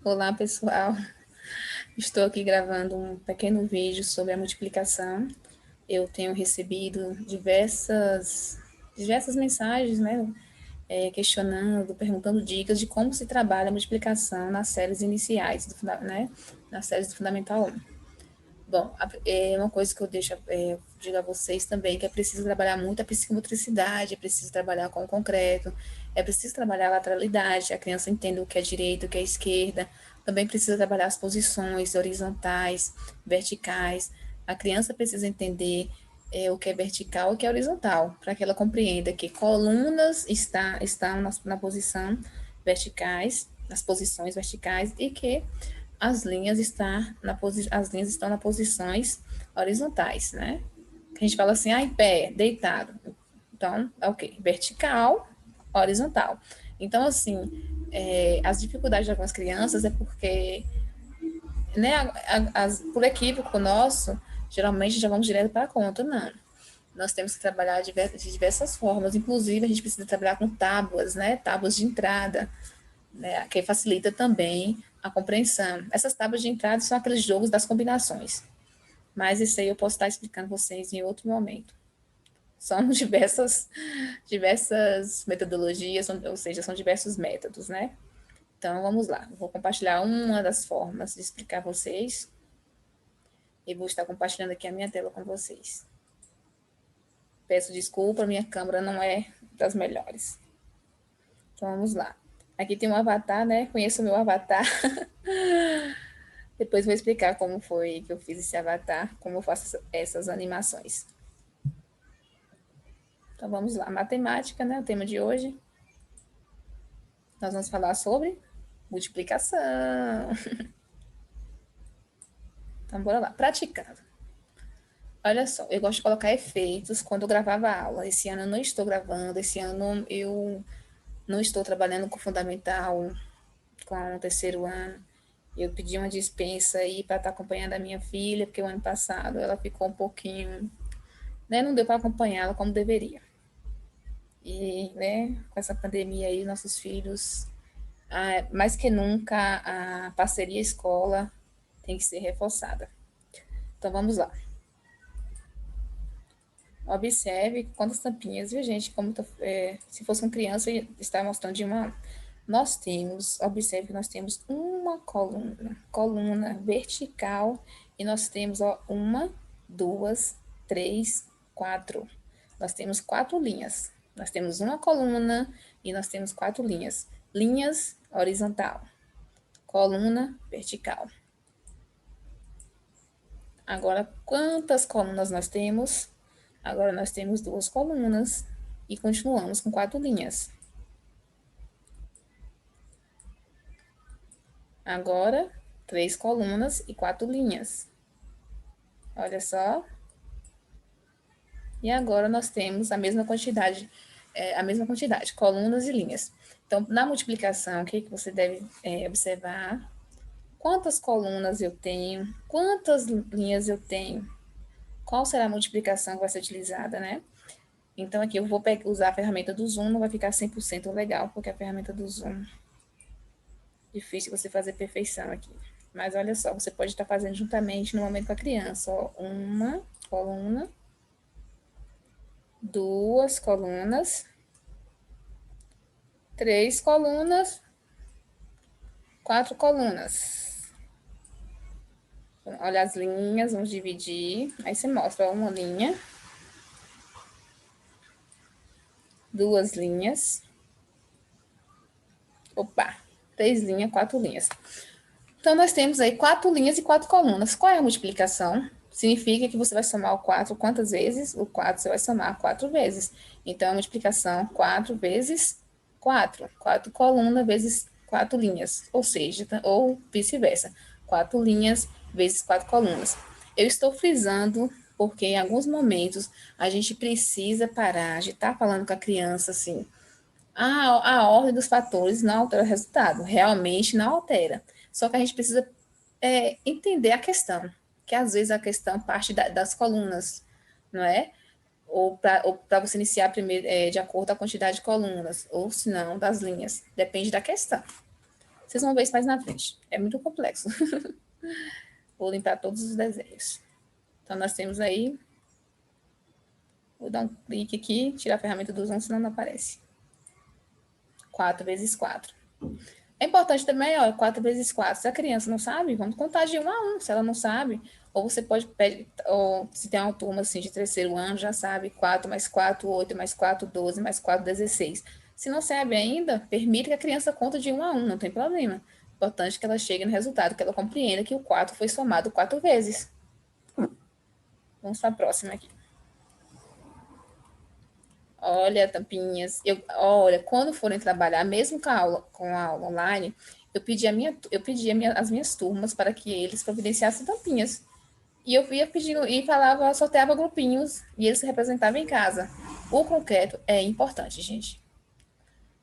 Olá, pessoal. Estou aqui gravando um pequeno vídeo sobre a multiplicação. Eu tenho recebido diversas mensagens, né, questionando, perguntando dicas de como se trabalha a multiplicação nas séries iniciais, né, nas séries do Fundamental 1. Bom, é uma coisa que eu digo a vocês também, que é preciso trabalhar muito a psicomotricidade, é preciso trabalhar com o concreto, é preciso trabalhar a lateralidade, a criança entende o que é direita, o que é esquerda, também precisa trabalhar as posições horizontais, verticais, a criança precisa entender o que é vertical e o que é horizontal, para que ela compreenda que colunas estão na posição verticais, nas posições verticais, e que as linhas estão nas posições horizontais, né? A gente fala assim, em pé, deitado. Então, é o quê? Vertical, horizontal. Então, assim, as dificuldades de algumas crianças é porque, né, por equívoco nosso, geralmente já vamos direto para a conta, não. Nós temos que trabalhar de diversas formas, inclusive a gente precisa trabalhar com tábuas, né? Tábuas de entrada, né, que facilita também a compreensão. Essas tábuas de entrada são aqueles jogos das combinações, mas isso aí eu posso estar explicando vocês em outro momento. São diversas metodologias, ou seja, são diversos métodos, né? Então, vamos lá. Eu vou compartilhar uma das formas de explicar a vocês e vou estar compartilhando aqui a minha tela com vocês. Peço desculpa, minha câmera não é das melhores. Então, vamos lá. Aqui tem um avatar, né? Conheço o meu avatar. Depois vou explicar como foi que eu fiz esse avatar, como eu faço essas animações. Então vamos lá, matemática, né? O tema de hoje. Nós vamos falar sobre multiplicação. Então bora lá, praticando. Olha só, eu gosto de colocar efeitos quando eu gravava a aula. Esse ano eu não estou gravando, esse ano eu não estou trabalhando com fundamental, com o terceiro ano. Eu pedi uma dispensa aí para estar acompanhando a minha filha, porque o ano passado ela ficou um pouquinho, né? Não deu para acompanhá-la como deveria. E, né, com essa pandemia aí, nossos filhos, mais que nunca, a parceria escola tem que ser reforçada. Então, vamos lá. Observe quantas tampinhas, viu, gente? Se fosse uma criança, está mostrando de uma. Observe que nós temos uma coluna vertical, e nós temos, ó, uma, duas, três, quatro. Nós temos quatro linhas. Nós temos uma coluna e nós temos quatro linhas. Linhas horizontal, coluna vertical. Agora, quantas colunas nós temos? Agora nós temos duas colunas e continuamos com quatro linhas. Agora, três colunas e quatro linhas. Olha só. E agora nós temos a mesma quantidade, colunas e linhas. Então, na multiplicação, o que você deve observar? Quantas colunas eu tenho? Quantas linhas eu tenho? Qual será a multiplicação que vai ser utilizada, né? Então, aqui eu vou usar a ferramenta do Zoom, não vai ficar 100% legal, porque a ferramenta do Zoom difícil você fazer perfeição aqui. Mas olha só, você pode estar fazendo juntamente no momento com a criança. Ó, uma coluna, duas colunas, três colunas, quatro colunas. Olha as linhas, vamos dividir. Aí você mostra uma linha, duas linhas. Opa, três linhas, quatro linhas. Então, nós temos aí quatro linhas e quatro colunas. Qual é a multiplicação? Significa que você vai somar o 4 quantas vezes? O 4 você vai somar 4 vezes. Então, a multiplicação 4 vezes 4. 4 colunas vezes 4 linhas. Ou seja, ou vice-versa. 4 linhas vezes 4 colunas. Eu estou frisando porque em alguns momentos a gente precisa parar de estar falando com a criança assim, a ordem dos fatores não altera o resultado, realmente não altera. Só que a gente precisa entender a questão, que às vezes a questão parte das colunas, não é? Ou para você iniciar primeiro de acordo com a quantidade de colunas, ou se não, das linhas. Depende da questão. Vocês vão ver isso mais na frente. É muito complexo. Vou limpar todos os desenhos. Então, nós temos aí... Vou dar um clique aqui, tirar a ferramenta dos 1, senão não aparece. 4 vezes 4. É importante também, ó, 4 vezes 4. Se a criança não sabe, vamos contar de 1 a 1. Se ela não sabe, ou você pode pedir, ou se tem uma turma assim de terceiro ano, já sabe, 4 mais 4, 8 mais 4, 12 mais 4, 16. Se não sabe ainda, permite que a criança conte de 1 a 1, não tem problema. Importante que ela chegue no resultado, que ela compreenda que o 4 foi somado 4 vezes. Vamos para a próxima aqui. Olha, tampinhas. Olha, quando forem trabalhar, mesmo com a aula online, eu pedi as minhas turmas para que eles providenciassem tampinhas. E eu ia pedindo e falava, sorteava grupinhos e eles se representavam em casa. O concreto é importante, gente.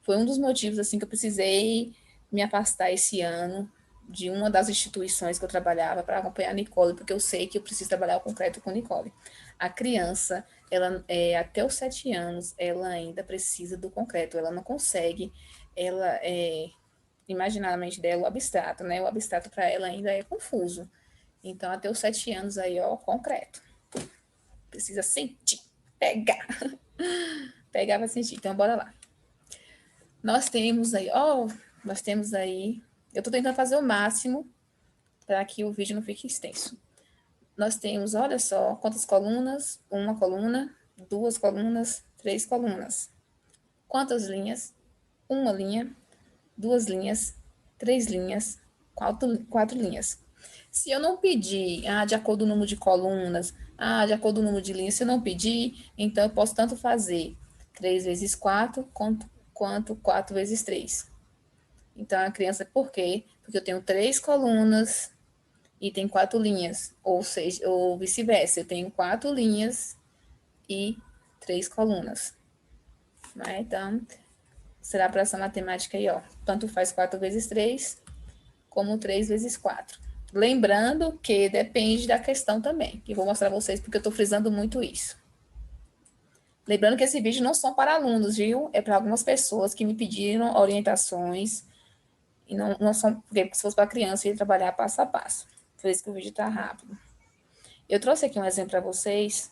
Foi um dos motivos assim que eu precisei me afastar esse ano de uma das instituições que eu trabalhava para acompanhar a Nicole, porque eu sei que eu preciso trabalhar o concreto com Nicole. A criança, ela até os 7 anos, ela ainda precisa do concreto, ela não consegue, ela imaginar na mente dela o abstrato, né? O abstrato para ela ainda é confuso. Então, até os 7 anos aí, ó, concreto. Precisa sentir, pegar. Pegar para sentir. Então, bora lá. Nós temos aí, eu estou tentando fazer o máximo para que o vídeo não fique extenso. Nós temos, olha só, quantas colunas? 1 coluna, 2 colunas, 3 colunas. Quantas linhas? 1 linha, 2 linhas, 3 linhas, 4 linhas. Se eu não pedir, de acordo com o número de colunas, de acordo com o número de linhas, se eu não pedir, então eu posso tanto fazer 3 vezes 4 quanto 4 vezes 3. Então, a criança, por quê? Porque eu tenho 3 colunas e tem 4 linhas, ou seja, ou vice-versa, eu tenho 4 linhas e 3 colunas. Né? Então, será para essa matemática aí, ó. Tanto faz 4 vezes 3, como 3 vezes 4. Lembrando que depende da questão também, que eu vou mostrar a vocês, porque eu estou frisando muito isso. Lembrando que esse vídeo não são para alunos, viu? É para algumas pessoas que me pediram orientações, e não são, porque se fosse para criança, eu ia trabalhar passo a passo. Por isso que o vídeo está rápido. Eu trouxe aqui um exemplo para vocês,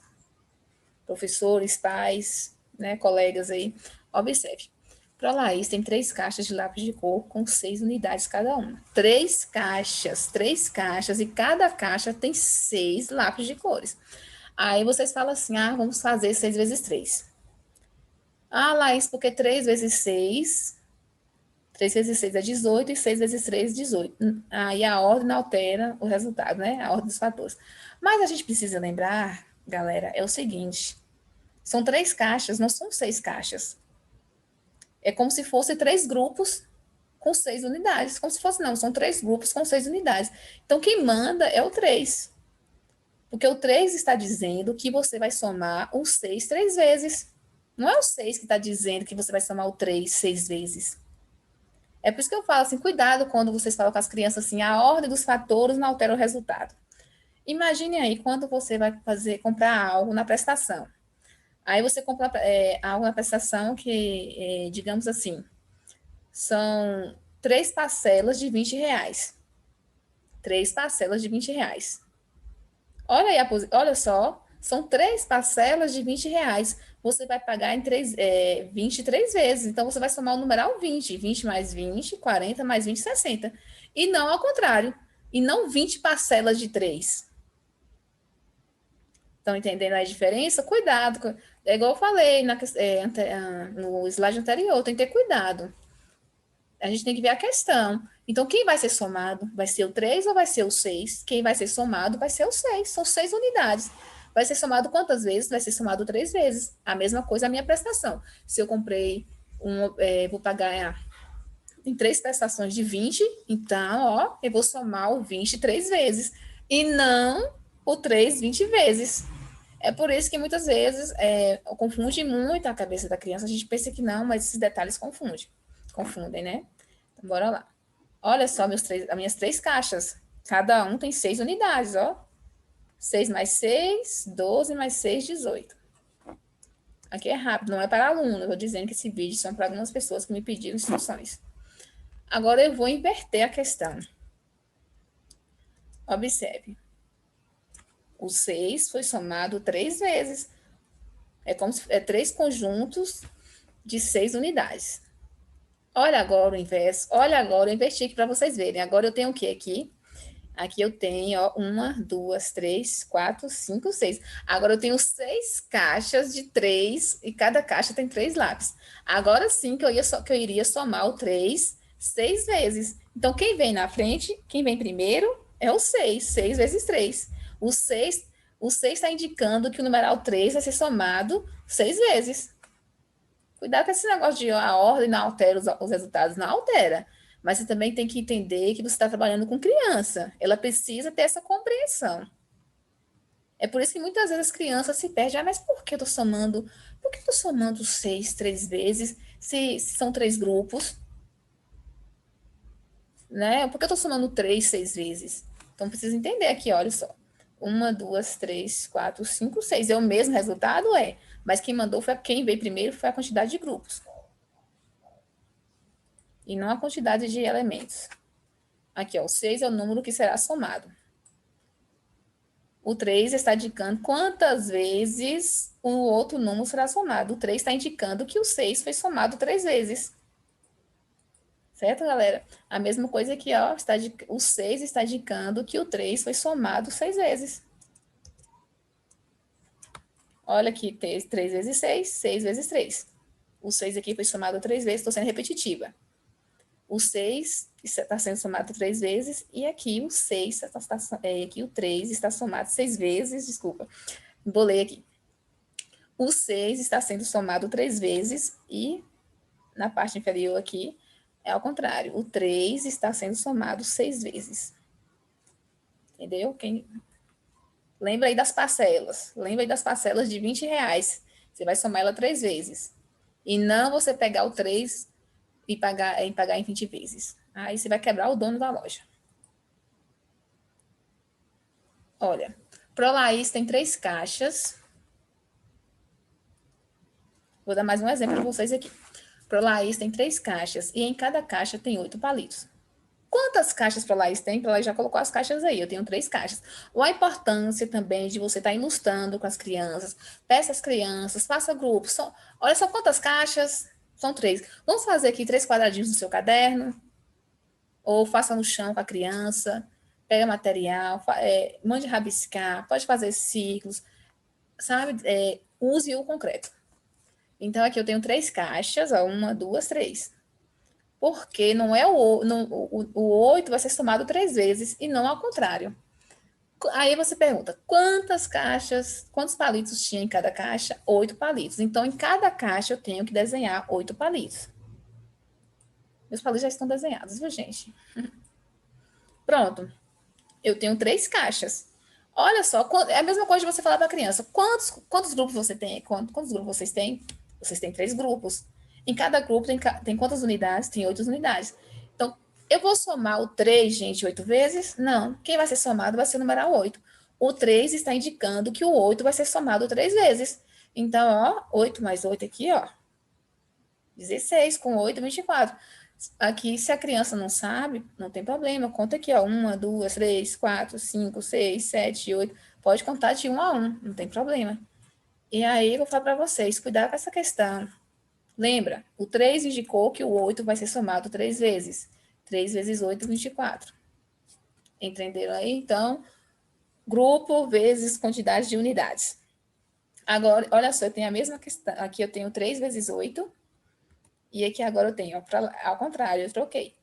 professores, pais, né, colegas aí. Observe. Para a Laís, tem 3 caixas de lápis de cor com 6 unidades cada uma. 3 caixas, e cada caixa tem 6 lápis de cores. Aí vocês falam assim, vamos fazer 6 vezes 3. Laís, porque 3 vezes 6... 3 vezes 6 é 18 e 6 vezes 3 18. Aí a ordem não altera o resultado, né? A ordem dos fatores. Mas a gente precisa lembrar, galera, é o seguinte. São 3 caixas, não são 6 caixas. É como se fossem 3 grupos com 6 unidades. Como se fosse, não, são 3 grupos com 6 unidades. Então, quem manda é o 3. Porque o 3 está dizendo que você vai somar o 6 3 vezes. Não é o 6 que está dizendo que você vai somar o 3 6 vezes. É por isso que eu falo assim, cuidado quando vocês falam com as crianças assim, a ordem dos fatores não altera o resultado. Imagine aí quando você vai comprar algo na prestação. Aí você compra algo na prestação que, digamos assim, são 3 parcelas de R$ 20. 3 parcelas de R$ 20. Olha aí, olha só, são 3 parcelas de R$ 20. Você vai pagar em 23 vezes. Então, você vai somar o numeral 20. 20 mais 20, 40 mais 20, 60. E não ao contrário. E não 20 parcelas de 3. Estão entendendo a diferença? Cuidado. É igual eu falei no slide anterior. Tem que ter cuidado. A gente tem que ver a questão. Então, quem vai ser somado? Vai ser o 3 ou vai ser o 6? Quem vai ser somado vai ser o 6. São 6 unidades. Vai ser somado quantas vezes? Vai ser somado 3 vezes. A mesma coisa a minha prestação. Se eu comprei, vou pagar em 3 prestações de 20, então, ó, eu vou somar o 20 3 vezes. E não o 3 20 vezes. É por isso que muitas vezes confunde muito a cabeça da criança. A gente pensa que não, mas esses detalhes confundem, né? Então, bora lá. Olha só as minhas 3 caixas. Cada um tem 6 unidades, ó. 6 mais 6, 12 mais 6, 18. Aqui é rápido, não é para aluno. Eu estou dizendo que esse vídeo são para algumas pessoas que me pediram instruções. Agora eu vou inverter a questão. Observe. O 6 foi somado 3 vezes. É como se é 3 conjuntos de 6 unidades. Olha agora o inverso. Olha agora, eu investi aqui para vocês verem. Agora eu tenho o que aqui? Aqui eu tenho, ó, 1, 2, 3, 4, 5, 6. Agora eu tenho 6 caixas de 3 e cada caixa tem 3 lápis. Agora sim que eu iria somar o 3 6 vezes. Então, quem vem na frente, quem vem primeiro é o 6. 6 vezes 3. O 6 está indicando que o numeral 3 vai ser somado 6 vezes. Cuidado com esse negócio de a ordem não altera os resultados, não altera. Mas você também tem que entender que você está trabalhando com criança. Ela precisa ter essa compreensão. É por isso que muitas vezes as crianças se perdem. Ah, mas por que eu estou somando? Por que eu estou somando 6 3 vezes, se são 3 grupos? Né? Por que eu estou somando 3 6 vezes? Então, precisa entender aqui, olha só. 1, 2, 3, 4, 5, 6. É o mesmo resultado? É. Mas quem mandou foi quem veio primeiro foi a quantidade de grupos. E não a quantidade de elementos. Aqui, ó, o 6 é o número que será somado. O 3 está indicando quantas vezes o outro número será somado. O 3 está indicando que o 6 foi somado 3 vezes. Certo, galera? A mesma coisa aqui, ó, o 6 está indicando que o 3 foi somado 6 vezes. Olha aqui, 3 vezes 6, 6 vezes 3. O 6 aqui foi somado 3 vezes, estou sendo repetitiva. O 6 está sendo somado 3 vezes, e aqui o 6, aqui o 3 está somado 6 vezes, desculpa, embolei aqui. O 6 está sendo somado 3 vezes, e na parte inferior aqui é ao contrário. O 3 está sendo somado 6 vezes. Entendeu? Lembra aí das parcelas. Lembra aí das parcelas de R$ 20. Você vai somar ela 3 vezes. E não você pegar o 3 e pagar em 20 vezes. Aí você vai quebrar o dono da loja. Olha, Prolaís tem 3 caixas. Vou dar mais um exemplo para vocês aqui. Prolaís tem 3 caixas e em cada caixa tem 8 palitos. Quantas caixas Prolaís tem? Prolaís já colocou as caixas aí, eu tenho 3 caixas. Ou a importância também de você estar ilustrando com as crianças, peça as crianças, faça grupos. Olha só quantas caixas, são 3. Vamos fazer aqui 3 quadradinhos no seu caderno, ou faça no chão com a criança, pega material, mande rabiscar, pode fazer círculos, sabe? Use o concreto. Então, aqui eu tenho 3 caixas, ó, 1, 2, 3. Porque não é o 8 vai ser somado 3 vezes e não ao contrário. Aí você pergunta, quantos palitos tinha em cada caixa? 8 palitos. Então, em cada caixa eu tenho que desenhar 8 palitos. Meus palitos já estão desenhados, viu, gente? Pronto. Eu tenho 3 caixas. Olha só, é a mesma coisa de você falar para a criança. Quantos grupos você tem? Quantos grupos vocês têm? Vocês têm 3 grupos. Em cada grupo tem quantas unidades? Tem 8 unidades. Então, eu vou somar o 3, gente, 8 vezes? Não. Quem vai ser somado vai ser o numeral 8. O 3 está indicando que o 8 vai ser somado 3 vezes. Então, ó, 8 mais 8 aqui, ó. 16 com 8, 24. Aqui, se a criança não sabe, não tem problema. Conta aqui, ó. 1, 2, 3, 4, 5, 6, 7, 8. Pode contar de 1 a 1, não tem problema. E aí, eu vou falar para vocês, cuidar com essa questão. Lembra, o 3 indicou que o 8 vai ser somado 3 vezes. 3 vezes 8, 24. Entenderam aí? Então, grupo vezes quantidade de unidades. Agora, olha só, eu tenho a mesma questão. Aqui eu tenho 3 vezes 8. E aqui agora eu tenho, ao contrário, eu troquei.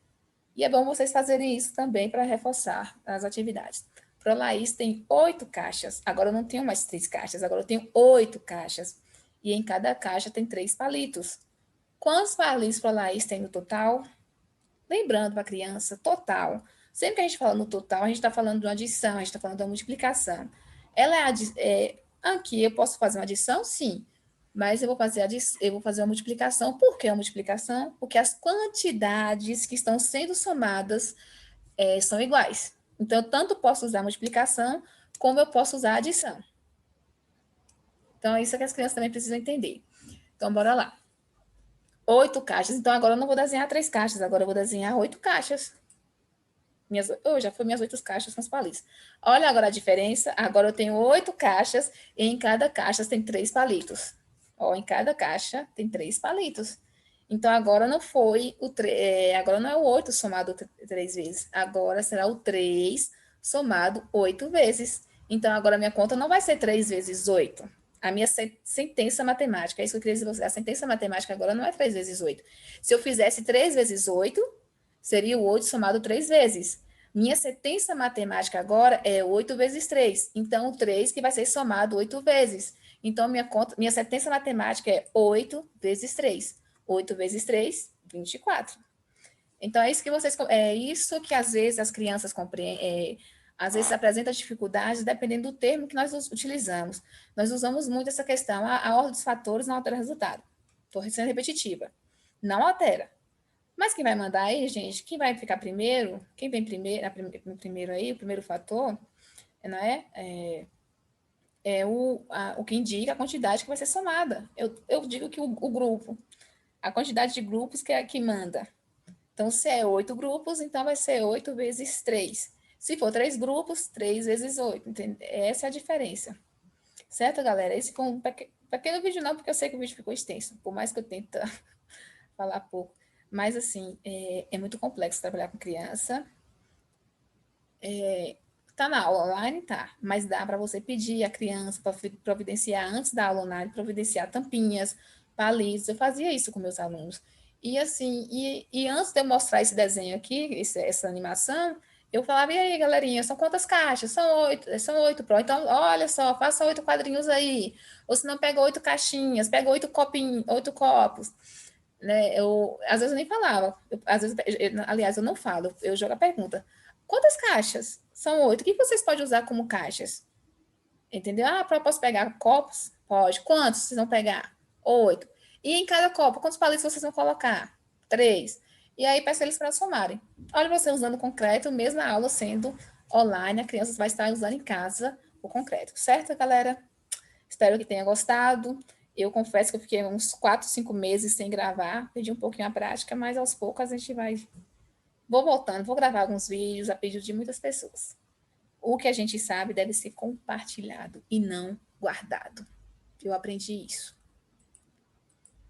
E é bom vocês fazerem isso também para reforçar as atividades. Para Laís tem 8 caixas. Agora eu não tenho mais 3 caixas, agora eu tenho 8 caixas. E em cada caixa tem 3 palitos. Quantos palitos para Laís tem no total? Lembrando para a criança, total. Sempre que a gente fala no total, a gente está falando de uma adição, a gente está falando de uma multiplicação. Aqui eu posso fazer uma adição? Sim. Mas eu vou fazer uma multiplicação. Por que uma multiplicação? Porque as quantidades que estão sendo somadas são iguais. Então, eu tanto posso usar a multiplicação, como eu posso usar a adição. Então, é isso que as crianças também precisam entender. Então, bora lá. 8 caixas. Então, agora eu não vou desenhar 3 caixas, agora eu vou desenhar 8 caixas. Já foi minhas 8 caixas com os palitos. Olha agora a diferença. Agora eu tenho 8 caixas e em cada caixa tem 3 palitos. Ó, em cada caixa tem 3 palitos. Então agora não foi agora não é o 8 somado 3 vezes. Agora será o 3 somado 8 vezes. Então agora minha conta não vai ser 3 vezes 8. A minha sentença matemática, é isso que eu queria dizer pra você. A sentença matemática agora não é 3 vezes 8. Se eu fizesse 3 vezes 8, seria o 8 somado 3 vezes. Minha sentença matemática agora é 8 vezes 3. Então, o 3 que vai ser somado 8 vezes. Então, minha sentença matemática é 8 vezes 3. 8 vezes 3, 24. Então, é isso que às vezes as crianças compreendem. Às vezes apresenta dificuldades dependendo do termo que nós utilizamos. Nós usamos muito essa questão, a ordem dos fatores não altera o resultado. Estou sendo repetitiva. Não altera. Mas quem vai mandar aí, gente, quem vai ficar primeiro, quem vem primeiro aí, o primeiro fator, não é? É o que indica a quantidade que vai ser somada. Eu digo que o grupo, a quantidade de grupos que é a que manda. Então, se é 8 grupos, então vai ser 8 vezes 3. Se for 3 grupos, 3 vezes 8. Entende? Essa é a diferença. Certo, galera? Esse foi um pequeno vídeo, não, porque eu sei que o vídeo ficou extenso, por mais que eu tente falar pouco. Mas, assim, é muito complexo trabalhar com criança. Tá na aula online, tá, mas dá para você pedir a criança para providenciar, antes da aula online, providenciar tampinhas, palitos. Eu fazia isso com meus alunos. E, assim, antes de eu mostrar esse desenho aqui, essa animação, eu falava, e aí, galerinha, são quantas caixas? São 8, pronto. Então, olha só, faça 8 quadrinhos aí. Ou se não, pega 8 caixinhas, pega 8 copinhos, 8 copos, né? Às vezes eu nem falava, aliás, eu não falo, eu jogo a pergunta. Quantas caixas? São 8. O que vocês podem usar como caixas? Entendeu? Ah, posso pegar copos? Pode. Quantos vocês vão pegar? 8. E em cada copo, quantos palitos vocês vão colocar? 3. E aí peço eles para somarem. Olha você usando o concreto, mesmo a aula sendo online, a criança vai estar usando em casa o concreto. Certo, galera? Espero que tenha gostado. Eu confesso que eu fiquei uns 4, 5 meses sem gravar, perdi um pouquinho a prática, mas aos poucos a gente vai. Vou voltando, vou gravar alguns vídeos a pedido de muitas pessoas. O que a gente sabe deve ser compartilhado e não guardado. Eu aprendi isso.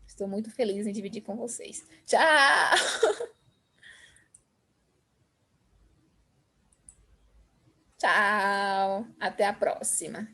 Estou muito feliz em dividir com vocês. Tchau! Tchau! Até a próxima.